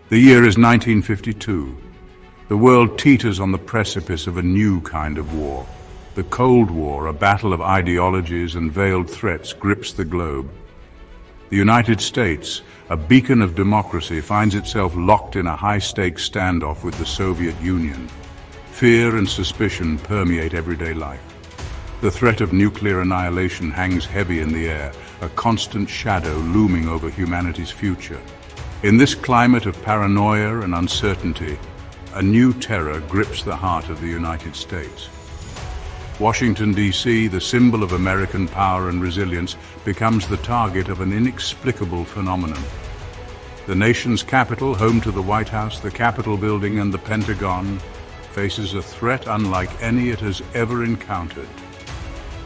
The year is 1952. The world teeters on the precipice of a new kind of war. The Cold War, a battle of ideologies and veiled threats, grips the globe. The United States, a beacon of democracy, finds itself locked in a high-stakes standoff with the Soviet Union. Fear and suspicion permeate everyday life. The threat of nuclear annihilation hangs heavy in the air, a constant shadow looming over humanity's future. In this climate of paranoia and uncertainty, a new terror grips the heart of the United States. Washington, D.C., the symbol of American power and resilience, becomes the target of an inexplicable phenomenon. The nation's capital, home to the White House, the Capitol building, and the Pentagon, faces a threat unlike any it has ever encountered.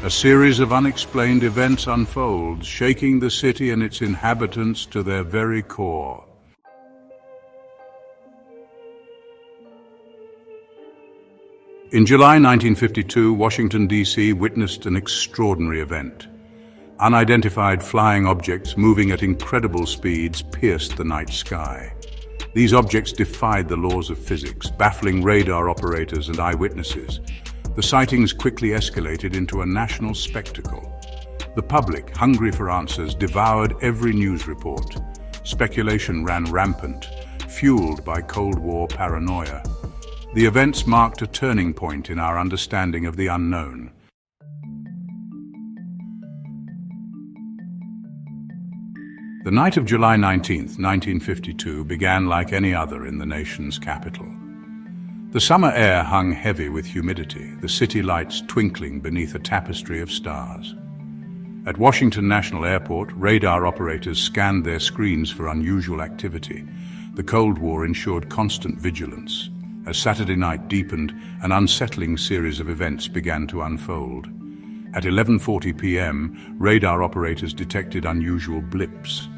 A series of unexplained events unfolds, shaking the city and its inhabitants to their very core. In July 1952, Washington, D.C. witnessed an extraordinary event. Unidentified flying objects moving at incredible speeds pierced the night sky. These objects defied the laws of physics, baffling radar operators and eyewitnesses. The sightings quickly escalated into a national spectacle. The public, hungry for answers, devoured every news report. Speculation ran rampant, fueled by Cold War paranoia. The events marked a turning point in our understanding of the unknown. The night of July 19, 1952, began like any other in the nation's capital. The summer air hung heavy with humidity, the city lights twinkling beneath a tapestry of stars. At Washington National Airport, radar operators scanned their screens for unusual activity. The Cold War ensured constant vigilance. As Saturday night deepened, an unsettling series of events began to unfold. At 11:40 p.m., radar operators detected unusual blips.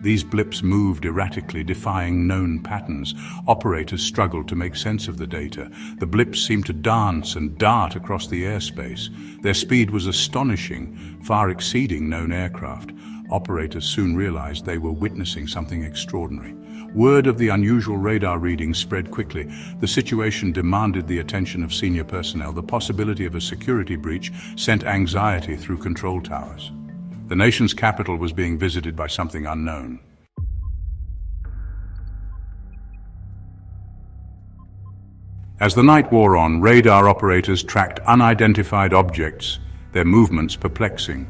These blips moved erratically, defying known patterns. Operators struggled to make sense of the data. The blips seemed to dance and dart across the airspace. Their speed was astonishing, far exceeding known aircraft. Operators soon realized they were witnessing something extraordinary. Word of the unusual radar readings spread quickly. The situation demanded the attention of senior personnel. The possibility of a security breach sent anxiety through control towers. The nation's capital was being visited by something unknown. As the night wore on, radar operators tracked unidentified objects, their movements perplexing.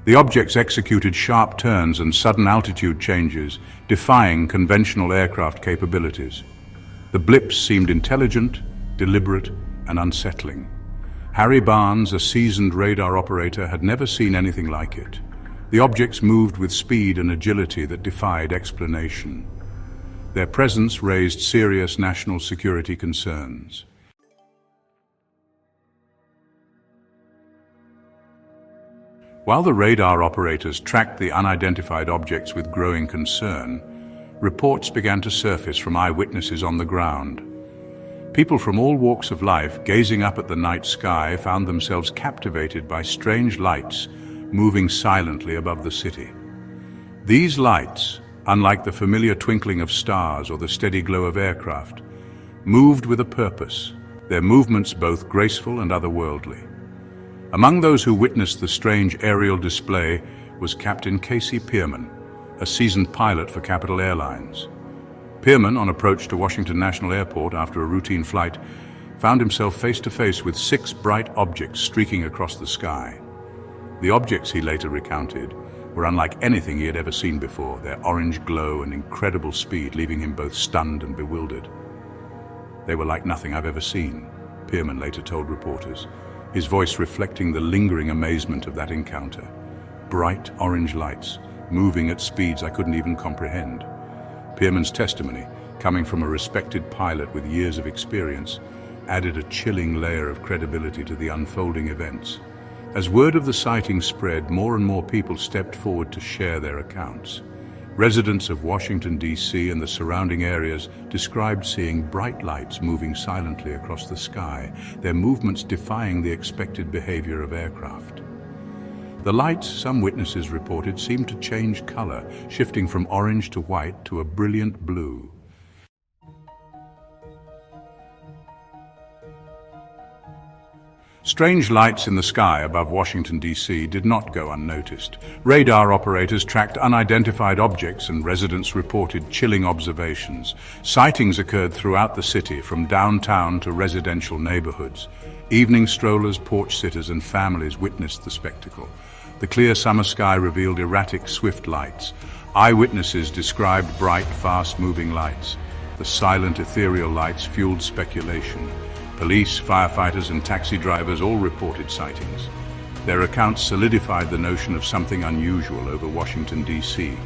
The objects executed sharp turns and sudden altitude changes, defying conventional aircraft capabilities. The blips seemed intelligent, deliberate, and unsettling. Harry Barnes, a seasoned radar operator, had never seen anything like it. The objects moved with speed and agility that defied explanation. Their presence raised serious national security concerns. While the radar operators tracked the unidentified objects with growing concern, reports began to surface from eyewitnesses on the ground. People from all walks of life, gazing up at the night sky, found themselves captivated by strange lights moving silently above the city. These lights, unlike the familiar twinkling of stars or the steady glow of aircraft, moved with a purpose, their movements both graceful and otherworldly. Among those who witnessed the strange aerial display was Captain Casey Pierman, a seasoned pilot for Capital Airlines. Pierman, on approach to Washington National Airport after a routine flight, found himself face to face with 6 bright objects streaking across the sky. The objects, he later recounted, were unlike anything he had ever seen before, their orange glow and incredible speed leaving him both stunned and bewildered. "They were like nothing I've ever seen," Pierman later told reporters, his voice reflecting the lingering amazement of that encounter. Bright orange lights, moving at speeds I couldn't even comprehend. Pierman's testimony, coming from a respected pilot with years of experience, added a chilling layer of credibility to the unfolding events. As word of the sighting spread, more and more people stepped forward to share their accounts. Residents of Washington, D.C. and the surrounding areas described seeing bright lights moving silently across the sky, their movements defying the expected behavior of aircraft. The lights, some witnesses reported, seemed to change color, shifting from orange to white to a brilliant blue. Strange lights in the sky above Washington, D.C. did not go unnoticed. Radar operators tracked unidentified objects and residents reported chilling observations. Sightings occurred throughout the city, from downtown to residential neighborhoods. Evening strollers, porch sitters, and families witnessed the spectacle. The clear summer sky revealed erratic, swift lights. Eyewitnesses described bright, fast-moving lights. The silent, ethereal lights fueled speculation. Police, firefighters, and taxi drivers all reported sightings. Their accounts solidified the notion of something unusual over Washington, D.C.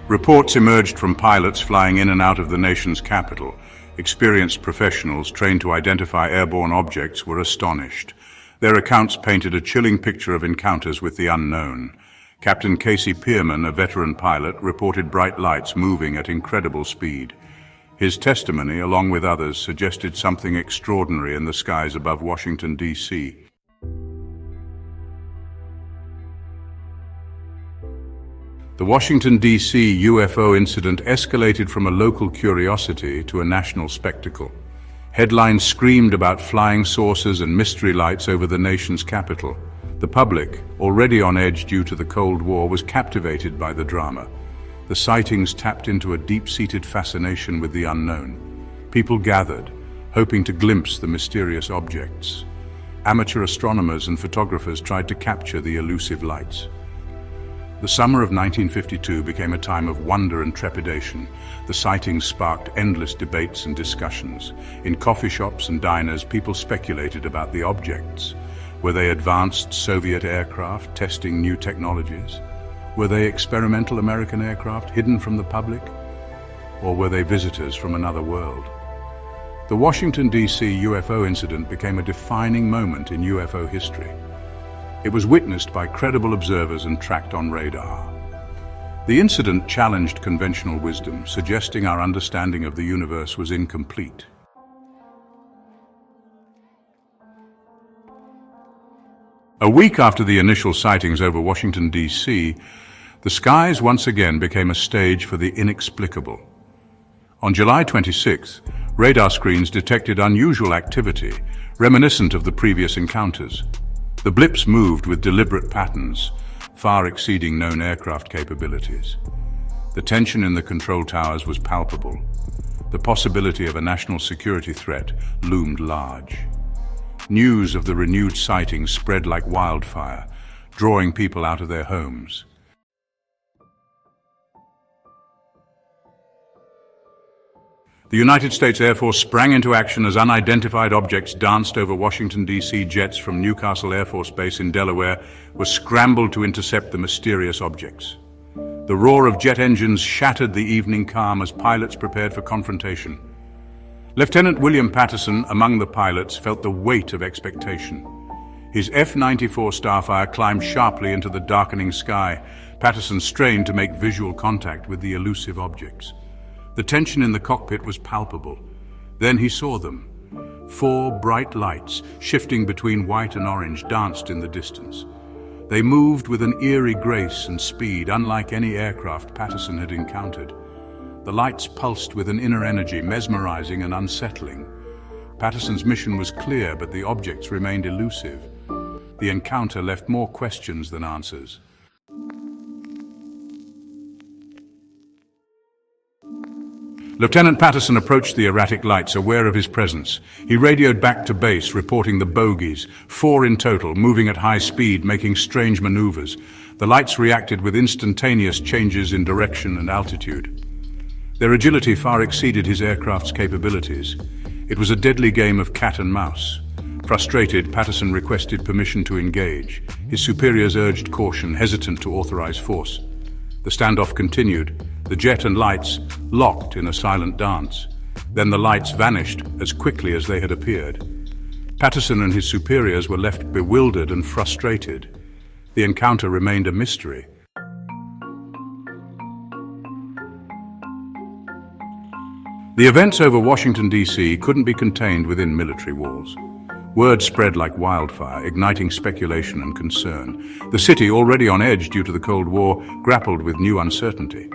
Reports emerged from pilots flying in and out of the nation's capital. Experienced professionals trained to identify airborne objects were astonished. Their accounts painted a chilling picture of encounters with the unknown. Captain Casey Pierman, a veteran pilot, reported bright lights moving at incredible speed. His testimony, along with others, suggested something extraordinary in the skies above Washington, D.C. The Washington, D.C. UFO incident escalated from a local curiosity to a national spectacle. Headlines screamed about flying saucers and mystery lights over the nation's capital. The public, already on edge due to the Cold War, was captivated by the drama. The sightings tapped into a deep-seated fascination with the unknown. People gathered, hoping to glimpse the mysterious objects. Amateur astronomers and photographers tried to capture the elusive lights. The summer of 1952 became a time of wonder and trepidation. The sightings sparked endless debates and discussions. In coffee shops and diners, people speculated about the objects. Were they advanced Soviet aircraft testing new technologies? Were they experimental American aircraft hidden from the public? Or were they visitors from another world? The Washington, D.C. UFO incident became a defining moment in UFO history. It was witnessed by credible observers and tracked on radar. The incident challenged conventional wisdom, suggesting our understanding of the universe was incomplete. A week after the initial sightings over Washington, D.C., the skies once again became a stage for the inexplicable. On July 26th, radar screens detected unusual activity, reminiscent of the previous encounters. The blips moved with deliberate patterns, far exceeding known aircraft capabilities. The tension in the control towers was palpable. The possibility of a national security threat loomed large. News of the renewed sightings spread like wildfire, drawing people out of their homes. The United States Air Force sprang into action as unidentified objects danced over Washington, D.C. Jets from Newcastle Air Force Base in Delaware were scrambled to intercept the mysterious objects. The roar of jet engines shattered the evening calm as pilots prepared for confrontation. Lieutenant William Patterson, among the pilots, felt the weight of expectation. His F-94 Starfire climbed sharply into the darkening sky. Patterson strained to make visual contact with the elusive objects. The tension in the cockpit was palpable. Then he saw them. 4 bright lights, shifting between white and orange, danced in the distance. They moved with an eerie grace and speed, unlike any aircraft Patterson had encountered. The lights pulsed with an inner energy, mesmerizing and unsettling. Patterson's mission was clear, but the objects remained elusive. The encounter left more questions than answers. Lieutenant Patterson approached the erratic lights, aware of his presence. He radioed back to base, reporting the bogies, 4 in total, moving at high speed, making strange maneuvers. The lights reacted with instantaneous changes in direction and altitude. Their agility far exceeded his aircraft's capabilities. It was a deadly game of cat and mouse. Frustrated, Patterson requested permission to engage. His superiors urged caution, hesitant to authorize force. The standoff continued. The jet and lights locked in a silent dance. Then the lights vanished as quickly as they had appeared. Patterson and his superiors were left bewildered and frustrated. The encounter remained a mystery. The events over Washington, D.C. couldn't be contained within military walls. Word spread like wildfire, igniting speculation and concern. The city, already on edge due to the Cold War, grappled with new uncertainty.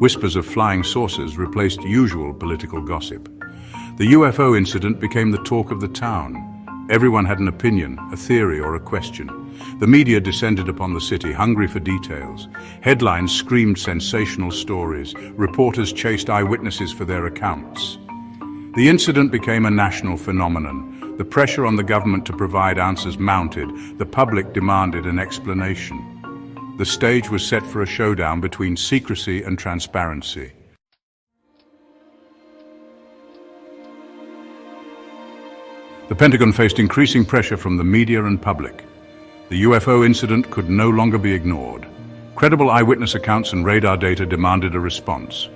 Whispers of flying saucers replaced usual political gossip. The UFO incident became the talk of the town. Everyone had an opinion, a theory, or a question. The media descended upon the city, hungry for details. Headlines screamed sensational stories. Reporters chased eyewitnesses for their accounts. The incident became a national phenomenon. The pressure on the government to provide answers mounted. The public demanded an explanation. The stage was set for a showdown between secrecy and transparency. The Pentagon faced increasing pressure from the media and public. The UFO incident could no longer be ignored. Credible eyewitness accounts and radar data demanded a response.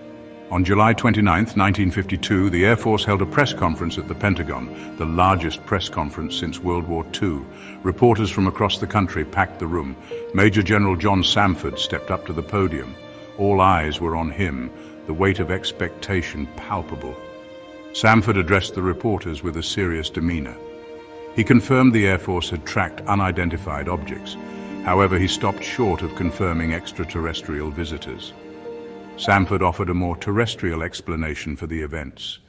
On July 29, 1952, the Air Force held a press conference at the Pentagon, the largest press conference since World War II. Reporters from across the country packed the room. Major General John Samford stepped up to the podium. All eyes were on him, the weight of expectation palpable. Samford addressed the reporters with a serious demeanor. He confirmed the Air Force had tracked unidentified objects. However, he stopped short of confirming extraterrestrial visitors. Samford offered a more terrestrial explanation for the events.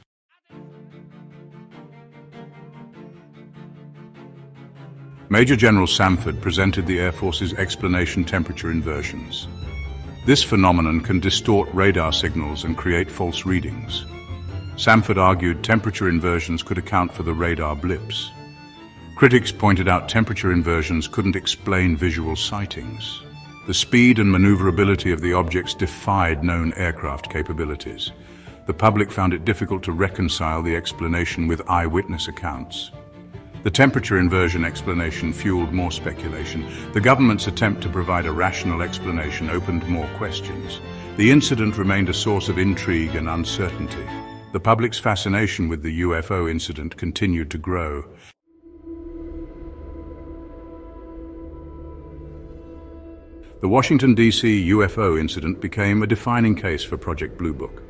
Major General Samford presented the Air Force's explanation: temperature inversions. This phenomenon can distort radar signals and create false readings. Samford argued temperature inversions could account for the radar blips. Critics pointed out temperature inversions couldn't explain visual sightings. The speed and maneuverability of the objects defied known aircraft capabilities. The public found it difficult to reconcile the explanation with eyewitness accounts. The temperature inversion explanation fueled more speculation. The government's attempt to provide a rational explanation opened more questions. The incident remained a source of intrigue and uncertainty. The public's fascination with the UFO incident continued to grow. The Washington D.C. UFO incident became a defining case for Project Blue Book.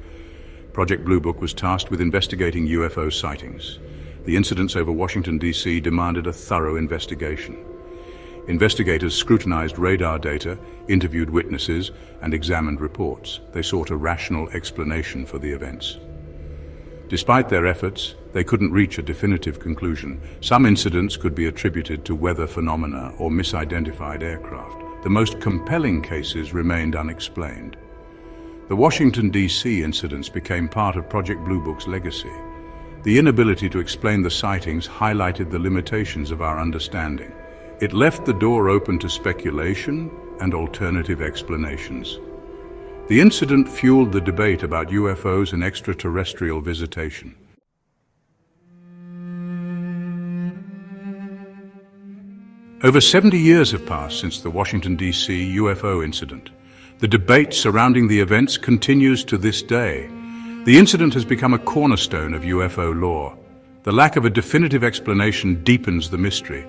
Project Blue Book was tasked with investigating UFO sightings. The incidents over Washington D.C. demanded a thorough investigation. Investigators scrutinized radar data, interviewed witnesses, and examined reports. They sought a rational explanation for the events. Despite their efforts, they couldn't reach a definitive conclusion. Some incidents could be attributed to weather phenomena or misidentified aircraft. The most compelling cases remained unexplained. The Washington D.C. incidents became part of Project Blue Book's legacy. The inability to explain the sightings highlighted the limitations of our understanding. It left the door open to speculation and alternative explanations. The incident fueled the debate about UFOs and extraterrestrial visitation. Over 70 years have passed since the Washington, D.C. UFO incident. The debate surrounding the events continues to this day. The incident has become a cornerstone of UFO lore. The lack of a definitive explanation deepens the mystery.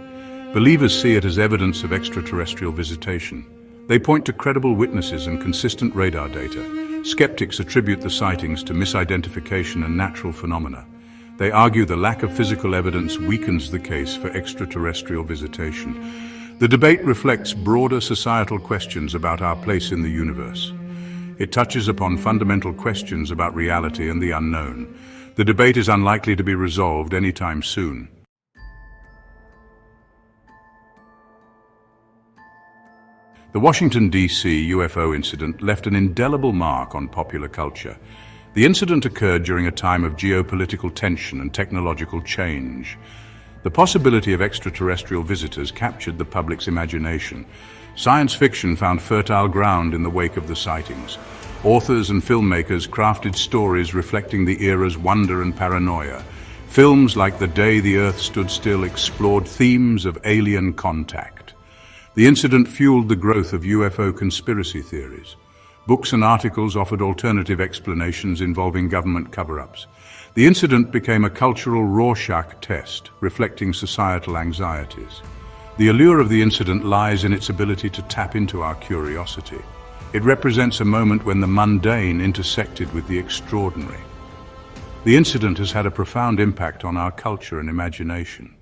Believers see it as evidence of extraterrestrial visitation. They point to credible witnesses and consistent radar data. Skeptics attribute the sightings to misidentification and natural phenomena. They argue the lack of physical evidence weakens the case for extraterrestrial visitation. The debate reflects broader societal questions about our place in the universe. It touches upon fundamental questions about reality and the unknown. The debate is unlikely to be resolved anytime soon. The Washington, D.C. UFO incident left an indelible mark on popular culture. The incident occurred during a time of geopolitical tension and technological change. The possibility of extraterrestrial visitors captured the public's imagination. Science fiction found fertile ground in the wake of the sightings. Authors and filmmakers crafted stories reflecting the era's wonder and paranoia. Films like The Day the Earth Stood Still explored themes of alien contact. The incident fueled the growth of UFO conspiracy theories. Books and articles offered alternative explanations involving government cover-ups. The incident became a cultural Rorschach test, reflecting societal anxieties. The allure of the incident lies in its ability to tap into our curiosity. It represents a moment when the mundane intersected with the extraordinary. The incident has had a profound impact on our culture and imagination.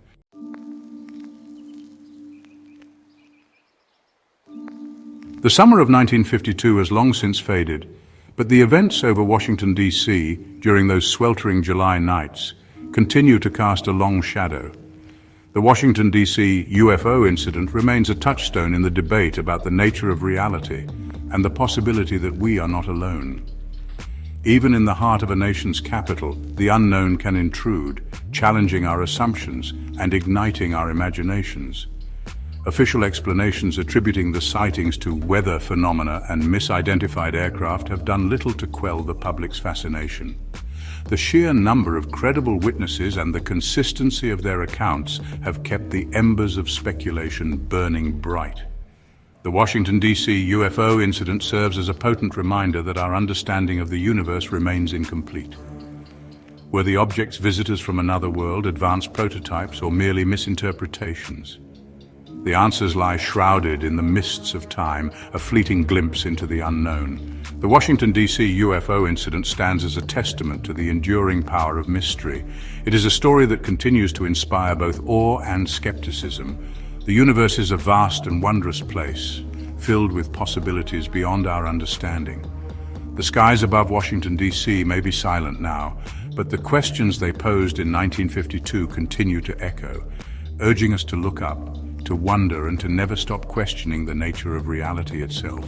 The summer of 1952 has long since faded, but the events over Washington, D.C. during those sweltering July nights continue to cast a long shadow. The Washington D.C. UFO incident remains a touchstone in the debate about the nature of reality and the possibility that we are not alone. Even in the heart of a nation's capital, the unknown can intrude, challenging our assumptions and igniting our imaginations. Official explanations attributing the sightings to weather phenomena and misidentified aircraft have done little to quell the public's fascination. The sheer number of credible witnesses and the consistency of their accounts have kept the embers of speculation burning bright. The Washington D.C. UFO incident serves as a potent reminder that our understanding of the universe remains incomplete. Were the objects visitors from another world, advanced prototypes, or merely misinterpretations? The answers lie shrouded in the mists of time, a fleeting glimpse into the unknown. The Washington, D.C. UFO incident stands as a testament to the enduring power of mystery. It is a story that continues to inspire both awe and skepticism. The universe is a vast and wondrous place, filled with possibilities beyond our understanding. The skies above Washington, D.C. may be silent now, but the questions they posed in 1952 continue to echo, urging us to look up, to wonder, and to never stop questioning the nature of reality itself.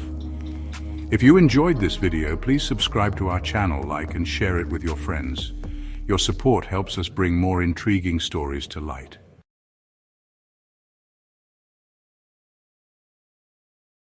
If you enjoyed this video, please subscribe to our channel, like and share it with your friends. Your support helps us bring more intriguing stories to light.